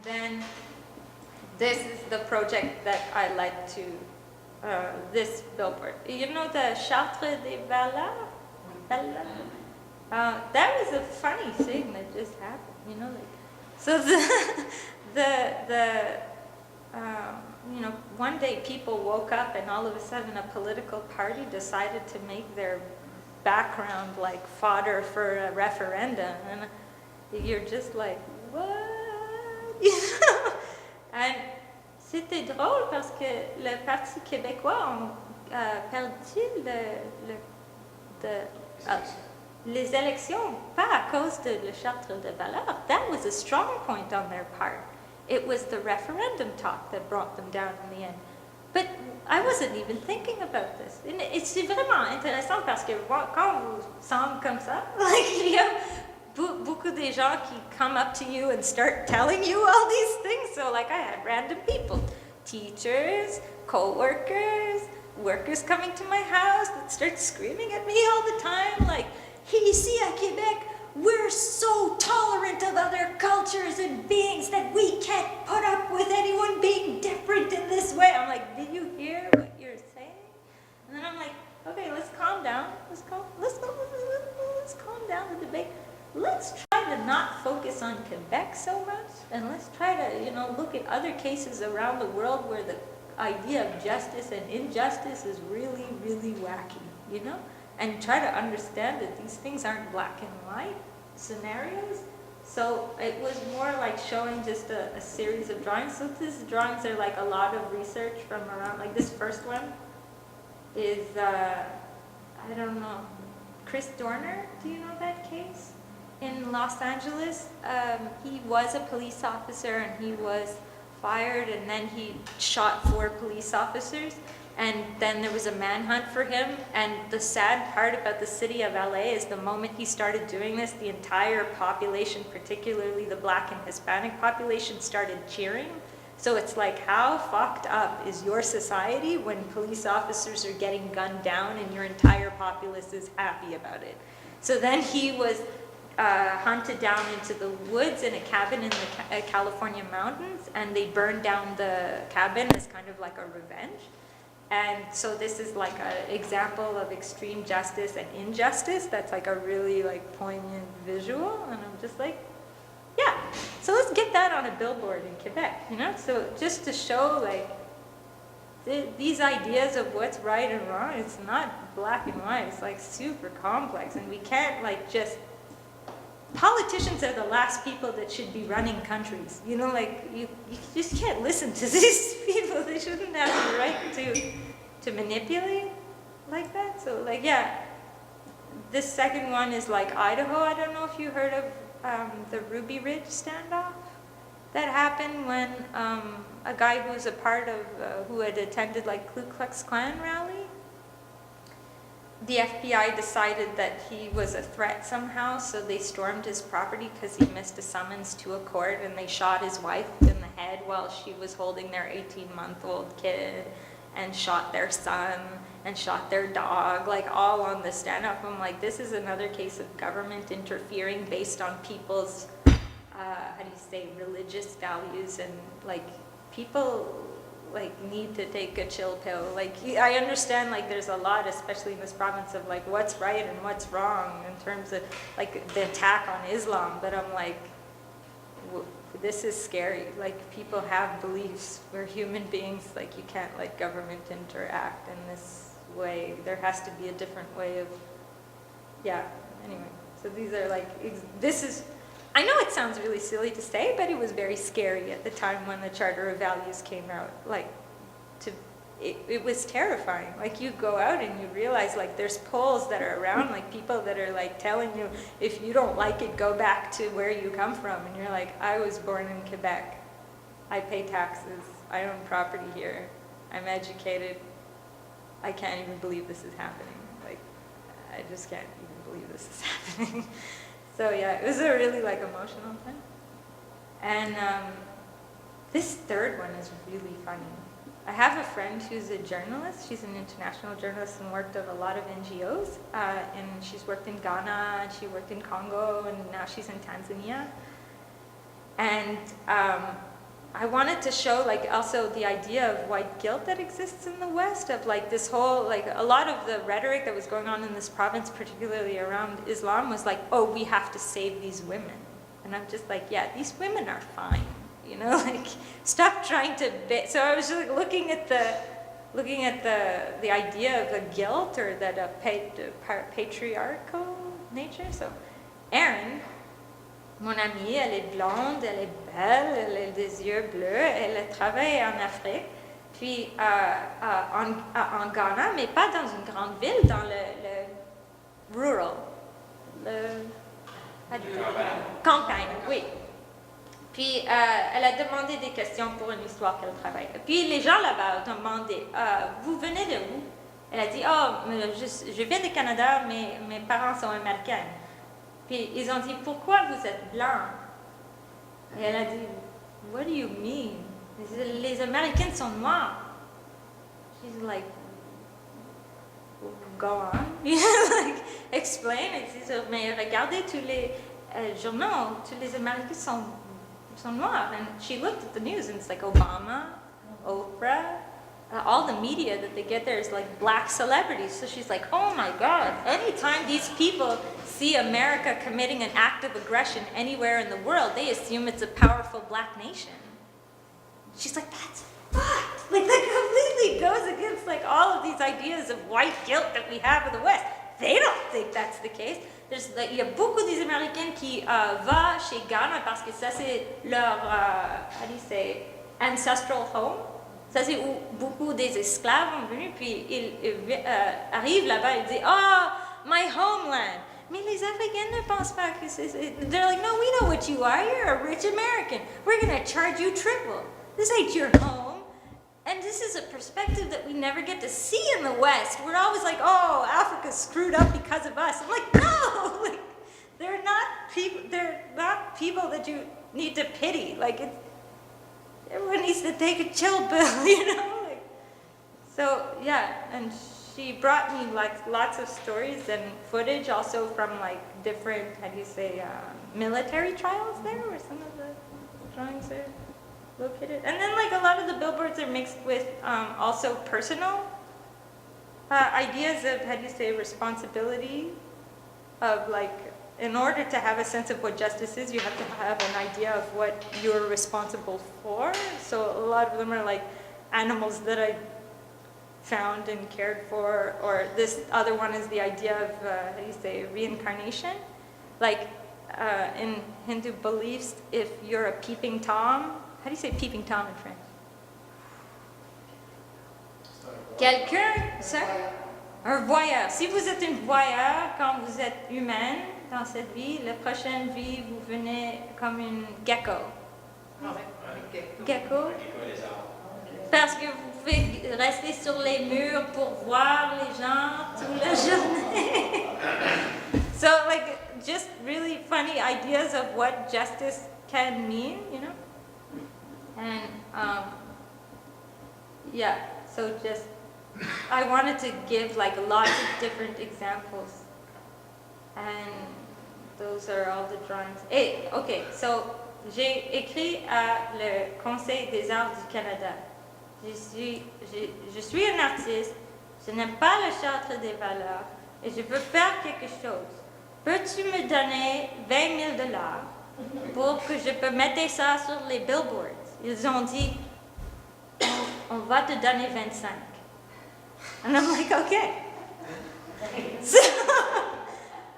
Then this is the project that I led to this billboard. You know the Chartre des Valeurs? That was a funny thing that just happened, you know, like, so you know, one day people woke up and all of a sudden a political party decided to make their background like fodder for a referendum, and you're just like, what? And c'était drôle parce que le Parti québécois a perdu les élections, pas à cause de la charte de valeurs. That was a strong point on their part. It was the referendum talk that brought them down in the end. But I wasn't even thinking about this. C'est vraiment intéressant parce que quand vous semble comme ça, like, il y a beaucoup de gens qui come up to you and start telling you all these things. So like I had random people, teachers, co-workers, workers coming to my house that start screaming at me all the time, like, ici à Québec, we're so tolerant of other cultures and beings that we can't put up with anyone being different in this way. I'm like, did you hear what you're saying? And then I'm like, okay, let's calm down. Let's calm down the debate. Let's try to not focus on Quebec so much, and let's try to, you know, look at other cases around the world where the idea of justice and injustice is really, really wacky, you know? And try to understand that these things aren't black and white scenarios. So it was more like showing just a series of drawings. So these drawings are like a lot of research from around, like this first one is, I don't know, Chris Dorner, do you know that case? In Los Angeles, he was a police officer and he was fired, and then he shot 4 police officers, and then there was a manhunt for him. And the sad part about the city of LA is the moment he started doing this, the entire population, particularly the Black and Hispanic population, started cheering. So it's like, how fucked up is your society when police officers are getting gunned down and your entire populace is happy about it? So then he was hunted down into the woods in a cabin in the California mountains, and they burned down the cabin as kind of like a revenge. And so this is like an example of extreme justice and injustice that's like a really like poignant visual, and I'm just like, yeah, so let's get that on a billboard in Quebec, you know? So just to show like these ideas of what's right and wrong, it's not black and white, it's like super complex, and we can't like just, politicians are the last people that should be running countries. You know, like, you just can't listen to these people. They shouldn't have the right to manipulate like that. So, like, yeah. This second one is, like, Idaho. I don't know if you heard of the Ruby Ridge standoff. That happened when a guy who was a part of, who had attended, like, Ku Klux Klan rally, the FBI decided that he was a threat somehow, so they stormed his property because he missed a summons to a court, and they shot his wife in the head while she was holding their 18-month-old kid, and shot their son, and shot their dog, like all on the standoff. I'm like, this is another case of government interfering based on people's, how do you say, religious values, and like people like need to take a chill pill. Like, I understand like there's a lot, especially in this province, of like what's right and what's wrong in terms of like the attack on Islam, but I'm like, this is scary. Like, people have beliefs. We're human beings. Like, you can't let government interact in this way. There has to be a different way of, yeah, anyway. So these are like, this is, I know it sounds really silly to say, but it was very scary at the time when the Charter of Values came out. Like, it was terrifying. Like, you go out and you realize, like, there's polls that are around, like, people that are, like, telling you, if you don't like it, go back to where you come from. And you're like, I was born in Quebec. I pay taxes. I own property here. I'm educated. I can't even believe this is happening. Like, I just can't even believe this is happening. So yeah, it was a really like emotional thing. And this third one is really funny. I have a friend who's a journalist. She's an international journalist and worked at a lot of NGOs. And she's worked in Ghana, and she worked in Congo, and now she's in Tanzania. And I wanted to show like also the idea of white guilt that exists in the West, of like this whole, like a lot of the rhetoric that was going on in this province, particularly around Islam, was like, oh, we have to save these women. And I'm just like, yeah, these women are fine, you know, like stop trying to, so I was just like looking at the idea of the guilt or that patriarchal nature. So Erin, mon amie, elle est blonde, elle est belle, elle a des yeux bleus, elle travaille en Afrique, puis en Ghana, mais pas dans une grande ville, dans le rural, campagne, oui. Puis elle a demandé des questions pour une histoire qu'elle travaille. Puis les gens là-bas ont demandé, vous venez de où? Elle a dit, oh, je viens du Canada, mais mes parents sont américains. Puis ils ont dit, pourquoi vous êtes blanc? Et elle a dit, what do you mean? Les Américains sont noirs. She's like, go on. Like, explain. Mais regardez tous les journaux, tous les Américains sont noirs. And she looked at the news and it's like Obama, Oprah, all the media that they get there is like black celebrities. So she's like, oh my God, anytime these people see America committing an act of aggression anywhere in the world, they assume it's a powerful black nation. She's like, that's fucked. Like that completely goes against like all of these ideas of white guilt that we have in the West. They don't think that's the case. Il y a beaucoup des Américains qui vont chez Ghana parce que ça c'est leur ancestral home. Ça c'est où beaucoup des esclaves ont venu, puis ils arrivent là-bas et disent « Oh, my homeland !» Mais les Africains ne pensent pas que c'est... They're like, no, we know what you are. You're a rich American. We're going to charge you triple. This ain't your home. And this is a perspective that we never get to see in the West. We're always like, oh, Africa's screwed up because of us. I'm like, no! Like, they're not people that you need to pity. Like, everyone needs to take a chill pill, you know? Like, so, yeah, and she brought me like lots of stories and footage also from like different, military trials there, where some of the drawings are located. And then like a lot of the billboards are mixed with also personal ideas of, responsibility, of like, in order to have a sense of what justice is, you have to have an idea of what you're responsible for. So a lot of them are like animals that I found and cared for, or this other one is the idea of, reincarnation. Like in Hindu beliefs, if you're a peeping Tom, how do you say peeping Tom in French? Quelqu'un, ça? Un voyeur. Si vous êtes une voyeur, quand vous êtes humaine dans cette vie, la prochaine vie, vous venez comme une gecko. Gecko? Parce que vous pouvez rester sur les murs pour voir les gens toute la journée. So, like, just really funny ideas of what justice can mean, you know? And, yeah, so just, I wanted to give, like, lots of different examples. And those are all the drawings. Hey, okay, so, j'ai écrit à le Conseil des arts du Canada. Je suis un artiste, je n'aime pas le chartre des valeurs et je veux faire quelque chose. Peux-tu me donner 20 000 $ pour que je peux mettre ça sur les billboards? Ils ont dit, on va te donner 25. And I'm like, okay.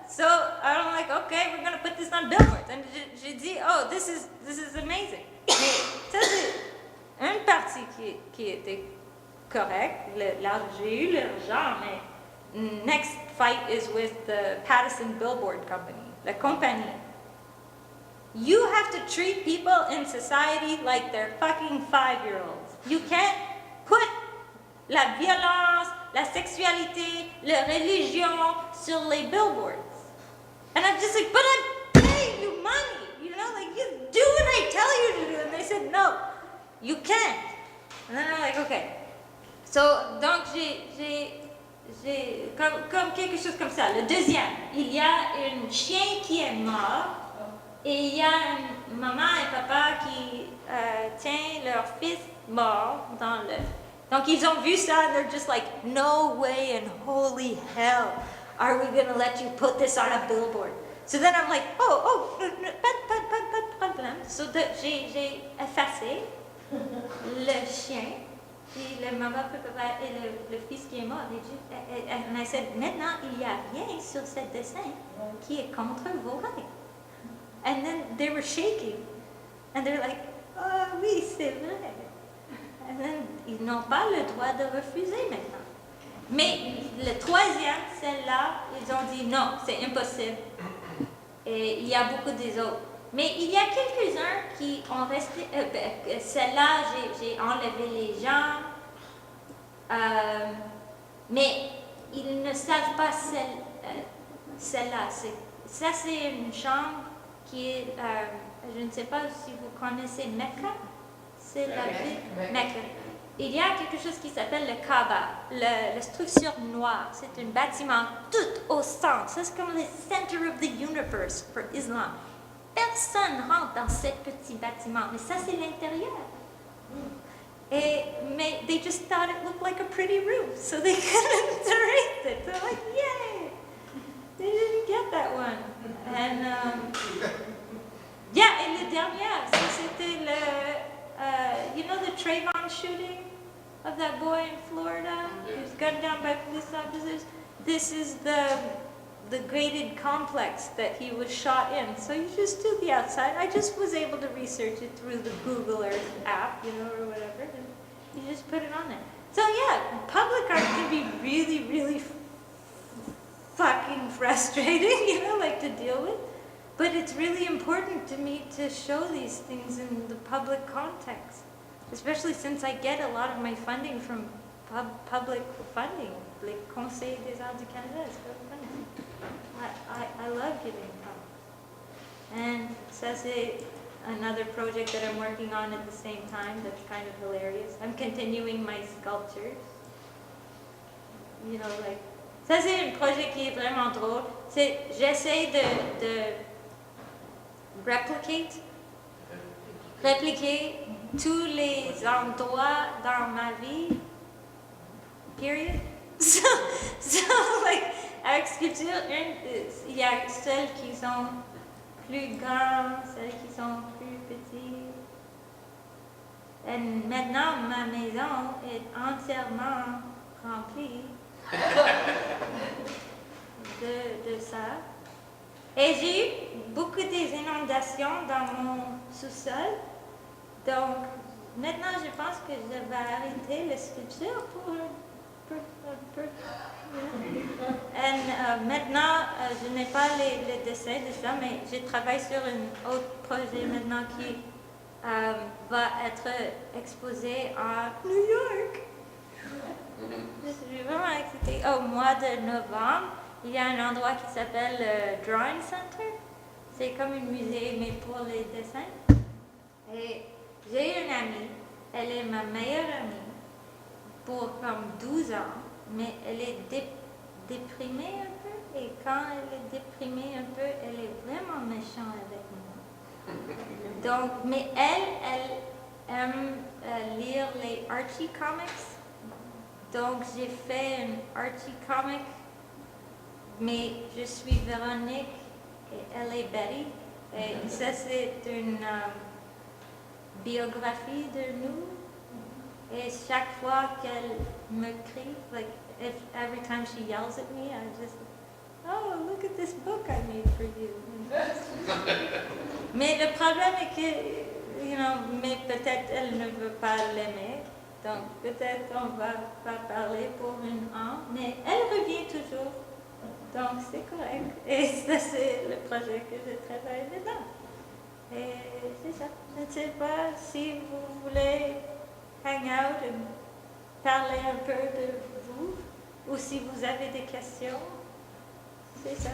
So I'm like, okay, we're going to put this on billboards. And j'ai dit, oh, this is amazing. Mais ça, c'est une partie qui était correcte. J'ai eu l'argent, mais next fight is with the Patterson Billboard Company, la compagnie. You have to treat people in society like they're fucking 5-year-olds. You can't put la violence, la sexualité, la religion sur les billboards. And I'm just like, but I'm paying you money, you know, like you do what I tell you to do. And they said, no, you can't. And then I'm like, okay. So, donc j'ai comme quelque chose comme ça. Le deuxième, il y a un chien qui est mort Et il y a une maman et papa qui tient leur fils mort dans le... Donc ils ont vu ça, and they're just like, no way in holy hell are we gonna let you put this on a billboard. So then I'm like, pas de problème. So j'ai effacé le chien, puis le maman et le fils qui est mort. And I said, maintenant il n'y a rien sur ce dessin qui est contre vos règles. And then they were shaking, and they're like, oh oui, c'est vrai. And then ils n'ont pas le droit de refuser maintenant. Mais le troisième, celle-là, ils ont dit non, c'est impossible. Et il y a beaucoup des autres. Mais il y a quelques-uns qui ont resté. Celle-là, j'ai enlevé les jambes. Mais ils ne savent pas celle-là. Ça, c'est une chambre qui est. Je ne sais pas si vous connaissez Mecca. C'est la ville Mecca. Il y a quelque chose qui s'appelle le Kaaba, la structure noire. C'est un bâtiment tout au centre. C'est comme le center of the universe pour l'islam. Personne rentre dans ce petit bâtiment, mais ça c'est l'intérieur. Mais they just thought it looked like a pretty room, so they couldn't erase it. They're like, yay! They didn't get that one. And yeah, et le dernier, c'était le, you know the Trayvon shooting of that boy in Florida? He was gunned down by police officers. This is the graded complex that he was shot in. So you just do the outside. I just was able to research it through the Google Earth app, you know, or whatever. And you just put it on there. So yeah, public art can be really, really fucking frustrating, you know, like to deal with. But it's really important to me to show these things in the public context, especially since I get a lot of my funding from public funding, like Conseil des Arts du Canada. It's good funding. I love giving talks. And ça c'est another project that I'm working on at the same time that's kind of hilarious. I'm continuing my sculptures. You know, like, ça c'est un projet qui est vraiment drôle. J'essaie de répliquer tous les endroits dans ma vie, period. So like, avec sculpture, il y a celles qui sont plus grandes, celles qui sont plus petites. Et maintenant, ma maison est entièrement remplie de ça. Et j'ai eu beaucoup des inondations dans mon sous-sol. Donc, maintenant, je pense que je vais arrêter la sculpture pour un peu. Et maintenant, je n'ai pas les dessins de ça, mais je travaille sur un autre projet maintenant qui va être exposé à New York. Je suis vraiment excitée. Au mois de novembre, il y a un endroit qui s'appelle le Drawing Center. C'est comme un musée, mais pour les dessins. Et j'ai une amie, elle est ma meilleure amie pour comme 12 ans, mais elle est déprimée un peu. Et quand elle est déprimée un peu, elle est vraiment méchante avec moi. Donc, mais elle aime lire les Archie comics. Donc, j'ai fait un Archie comic. Mais je suis Véronique et elle est Betty. Et ça, c'est une biographie de nous. Et chaque fois qu'elle me crie, like every time she yells at me, I just, oh, look at this book I made for you. Mais le problème est que, you know, mais peut-être elle ne veut pas l'aimer. Donc peut-être on va pas parler pour un an. Mais elle revient toujours. Donc c'est correct. Et ça, c'est le projet que je travaille dedans. Et c'est ça. Je ne sais pas si vous voulez hang out et parler un peu de vous, ou si vous avez des questions. C'est ça.